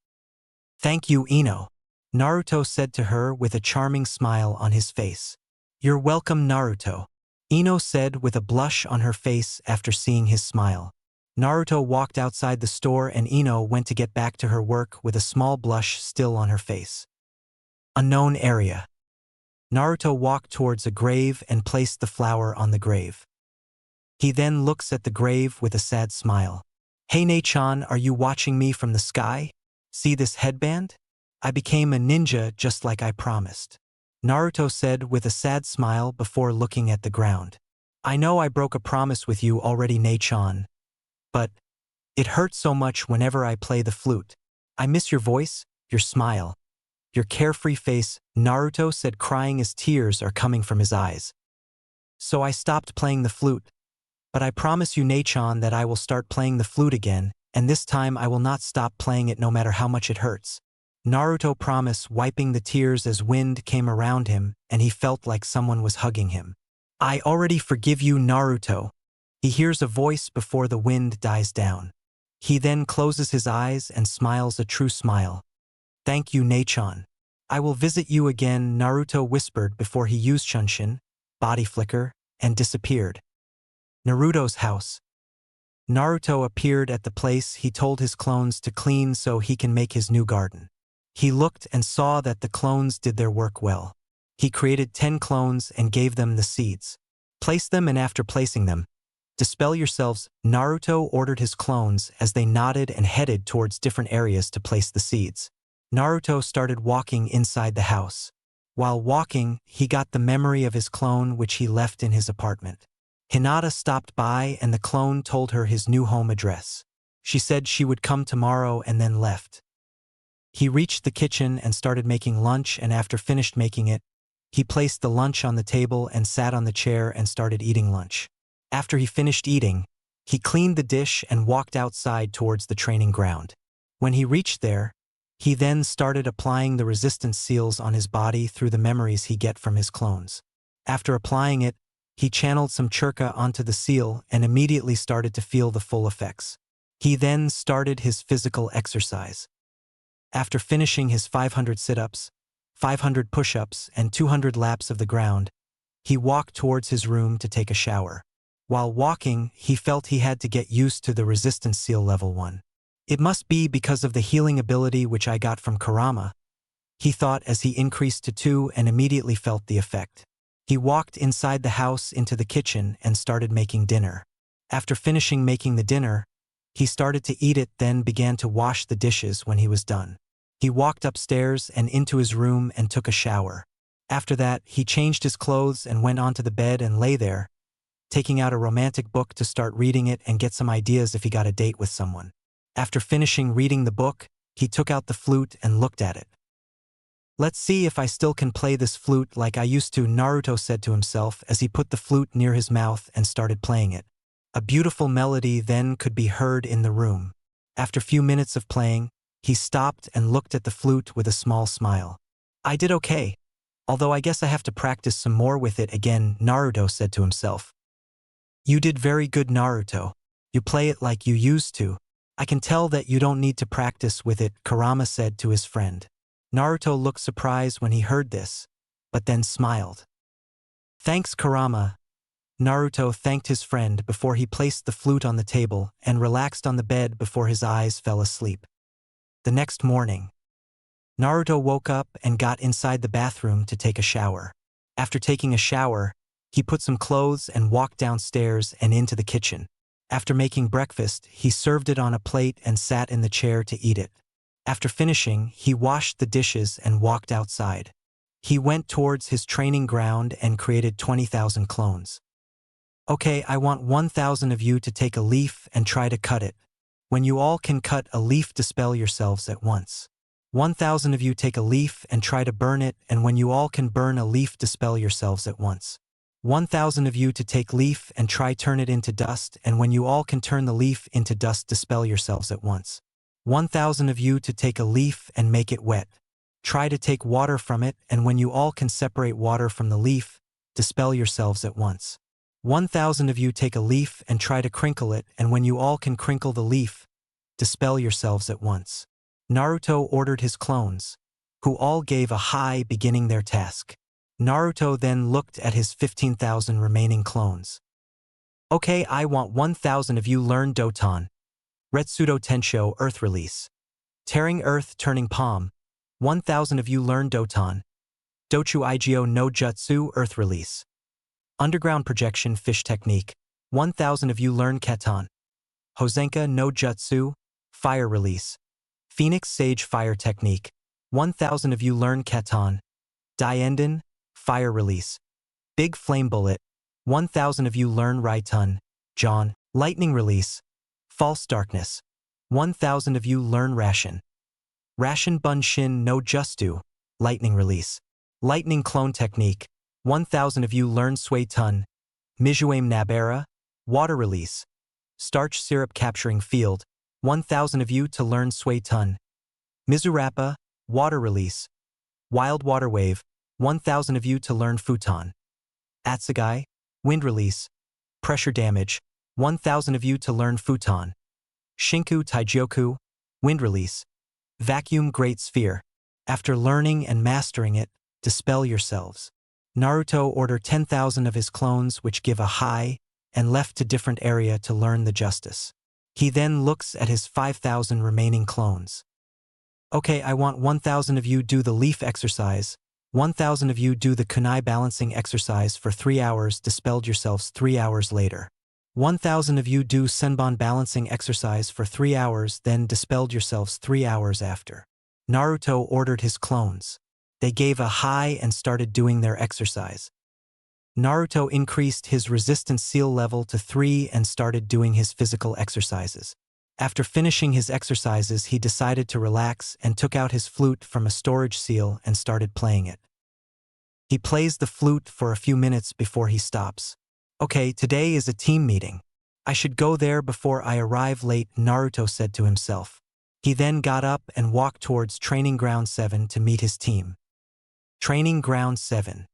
Thank you, Ino, Naruto said to her with a charming smile on his face. You're welcome, Naruto, Ino said with a blush on her face after seeing his smile. Naruto walked outside the store and Ino went to get back to her work with a small blush still on her face. Unknown area. Naruto walked towards a grave and placed the flower on the grave. He then looks at the grave with a sad smile. Hey Ne-chan, are you watching me from the sky? See this headband? I became a ninja just like I promised. Naruto said with a sad smile before looking at the ground. I know I broke a promise with you already, Ne-chan. But it hurts so much whenever I play the flute. I miss your voice, your smile, your carefree face, Naruto said, crying as tears are coming from his eyes. So I stopped playing the flute. But I promise you, Ne-chan, that I will start playing the flute again, and this time I will not stop playing it no matter how much it hurts. Naruto promised, wiping the tears as wind came around him and he felt like someone was hugging him. I already forgive you, Naruto. He hears a voice before the wind dies down. He then closes his eyes and smiles a true smile. Thank you, Ne-chan. I will visit you again, Naruto whispered before he used Shunshin, body flicker, and disappeared. Naruto's house. Naruto appeared at the place he told his clones to clean so he can make his new garden. He looked and saw that the clones did their work well. He created 10 clones and gave them the seeds. Place them, and after placing them, dispel yourselves, Naruto ordered his clones as they nodded and headed towards different areas to place the seeds. Naruto started walking inside the house. While walking, he got the memory of his clone which he left in his apartment. Hinata stopped by and the clone told her his new home address. She said she would come tomorrow and then left. He reached the kitchen and started making lunch, and after finished making it, he placed the lunch on the table and sat on the chair and started eating lunch. After he finished eating, he cleaned the dish and walked outside towards the training ground. When he reached there, he then started applying the resistance seals on his body through the memories he get from his clones. After applying it, he channeled some churka onto the seal and immediately started to feel the full effects. He then started his physical exercise. After finishing his 500 sit-ups, 500 push-ups, and 200 laps of the ground, he walked towards his room to take a shower. While walking, he felt he had to get used to the resistance seal level 1. It must be because of the healing ability which I got from Kurama, he thought as he increased to 2 and immediately felt the effect. He walked inside the house into the kitchen and started making dinner. After finishing making the dinner, he started to eat it, then began to wash the dishes. When he was done, he walked upstairs and into his room and took a shower. After that, he changed his clothes and went onto the bed and lay there, taking out a romantic book to start reading it and get some ideas if he got a date with someone. After finishing reading the book, he took out the flute and looked at it. Let's see if I still can play this flute like I used to, Naruto said to himself as he put the flute near his mouth and started playing it. A beautiful melody then could be heard in the room. After a few minutes of playing, he stopped and looked at the flute with a small smile. I did okay, although I guess I have to practice some more with it again, Naruto said to himself. You did very good, Naruto. You play it like you used to. I can tell that you don't need to practice with it, Kurama said to his friend. Naruto looked surprised when he heard this, but then smiled. Thanks, Kurama. Naruto thanked his friend before he placed the flute on the table and relaxed on the bed before his eyes fell asleep. The next morning, Naruto woke up and got inside the bathroom to take a shower. After taking a shower, he put some clothes and walked downstairs and into the kitchen. After making breakfast, he served it on a plate and sat in the chair to eat it. After finishing, he washed the dishes and walked outside. He went towards his training ground and created 20,000 clones. Okay, I want 1,000 of you to take a leaf and try to cut it. When you all can cut a leaf, dispel yourselves at once. 1,000 of you take a leaf and try to burn it, and when you all can burn a leaf, dispel yourselves at once. 1,000 of you to take leaf and try turn it into dust, and when you all can turn the leaf into dust, dispel yourselves at once. 1,000 of you to take a leaf and make it wet. Try to take water from it, and when you all can separate water from the leaf, dispel yourselves at once. 1,000 of you take a leaf and try to crinkle it, and when you all can crinkle the leaf, dispel yourselves at once. Naruto ordered his clones, who all gave a hi beginning their task. Naruto then looked at his 15,000 remaining clones. Okay, I want 1000 of you learn Doton. Retsudo Tensho Earth Release. Tearing Earth Turning Palm. 1000 of you learn Doton. Dochu Igyo no Jutsu Earth Release. Underground Projection Fish Technique. 1000 of you learn Keton. Hosenka no Jutsu Fire Release. Phoenix Sage Fire Technique. 1000 of you learn Keton. Dienden Fire Release. Big Flame Bullet. 1000 of you learn Raitun. John. Lightning Release. False Darkness. 1000 of you learn Ration. Ration Bunshin no Justu. Lightning Release. Lightning Clone Technique. 1000 of you learn Sway Tun. Mijuame Nabera. Water Release. Starch Syrup Capturing Field. 1000 of you to learn Sway Tun. Mizurappa. Water Release. Wild Water Wave. 1000 of you to learn Futon. Atsugai. Wind Release. Pressure Damage. 1000 of you to learn Futon. Shinku Taijyoku. Wind Release. Vacuum Great Sphere. After learning and mastering it, dispel yourselves. Naruto ordered 10,000 of his clones which give a high and left to different area to learn the justice. He then looks at his 5,000 remaining clones. Okay, I want 1000 of you do the leaf exercise. 1000 of you do the kunai balancing exercise for 3 hours, dispelled yourselves 3 hours later. 1000 of you do senbon balancing exercise for 3 hours, then dispelled yourselves 3 hours after. Naruto ordered his clones. They gave a high and started doing their exercise. Naruto increased his resistance seal level to 3 and started doing his physical exercises. After finishing his exercises, he decided to relax and took out his flute from a storage seal and started playing it. He plays the flute for a few minutes before he stops. Okay, today is a team meeting. I should go there before I arrive late, Naruto said to himself. He then got up and walked towards Training Ground 7 to meet his team. Training Ground 7.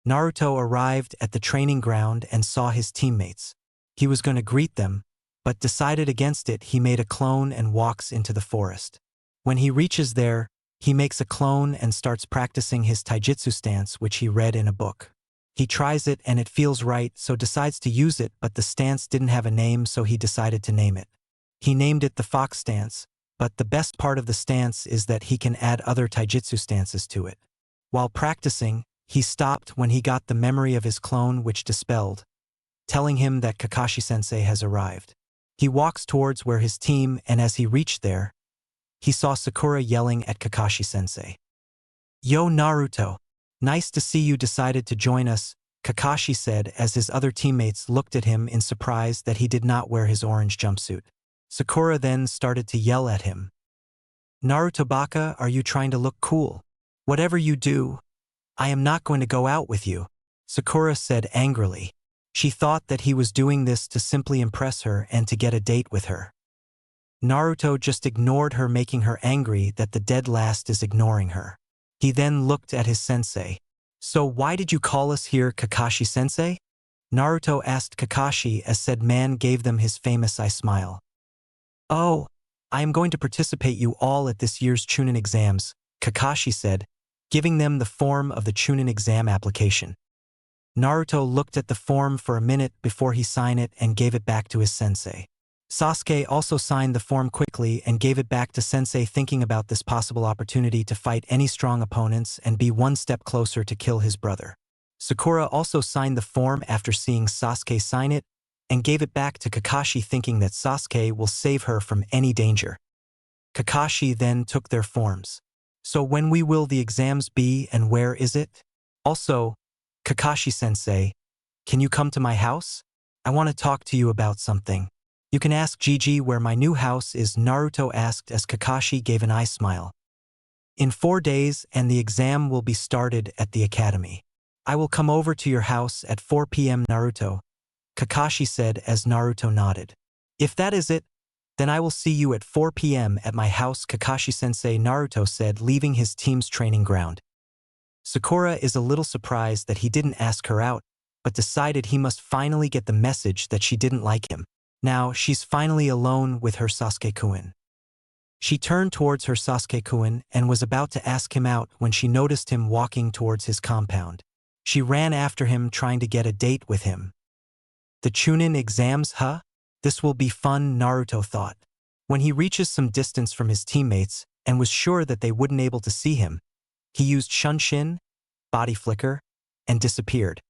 Naruto arrived at the training ground and saw his teammates. He was going to greet them, but decided against it. He made a clone and walks into the forest. When he reaches there, he makes a clone and starts practicing his taijutsu stance which he read in a book. He tries it and it feels right, so decides to use it, but the stance didn't have a name, so he decided to name it. He named it the Fox Stance, but the best part of the stance is that he can add other taijutsu stances to it. While practicing, he stopped when he got the memory of his clone which dispelled, telling him that Kakashi-sensei has arrived. He walks towards where his team, and as he reached there, he saw Sakura yelling at Kakashi-sensei. Yo Naruto, nice to see you decided to join us, Kakashi said as his other teammates looked at him in surprise that he did not wear his orange jumpsuit. Sakura then started to yell at him. Naruto Baka, are you trying to look cool? Whatever you do, I am not going to go out with you, Sakura said angrily. She thought that he was doing this to simply impress her and to get a date with her. Naruto just ignored her, making her angry that the dead last is ignoring her. He then looked at his sensei. So why did you call us here, Kakashi-sensei? Naruto asked Kakashi as said man gave them his famous eye smile. Oh, I am going to participate you all at this year's Chunin exams, Kakashi said, giving them the form of the Chunin exam application. Naruto looked at the form for a minute before he signed it and gave it back to his sensei. Sasuke also signed the form quickly and gave it back to sensei, thinking about this possible opportunity to fight any strong opponents and be one step closer to kill his brother. Sakura also signed the form after seeing Sasuke sign it and gave it back to Kakashi, thinking that Sasuke will save her from any danger. Kakashi then took their forms. So when will the exams be and where is it? Also, Kakashi-sensei, can you come to my house? I want to talk to you about something. You can ask Gigi where my new house is, Naruto asked as Kakashi gave an eye smile. In 4 days and the exam will be started at the academy. I will come over to your house at 4 p.m. Naruto, Kakashi said as Naruto nodded. If that is it, then I will see you at 4 p.m. at my house, Kakashi-sensei, Naruto said, leaving his team's training ground. Sakura is a little surprised that he didn't ask her out, but decided he must finally get the message that she didn't like him. Now she's finally alone with her Sasuke-kun. She turned towards her Sasuke-kun and was about to ask him out when she noticed him walking towards his compound. She ran after him trying to get a date with him. The Chunin exams, huh? This will be fun, Naruto thought. When he reaches some distance from his teammates and was sure that they wouldn't able to see him, he used Shunshin, body flicker, and disappeared.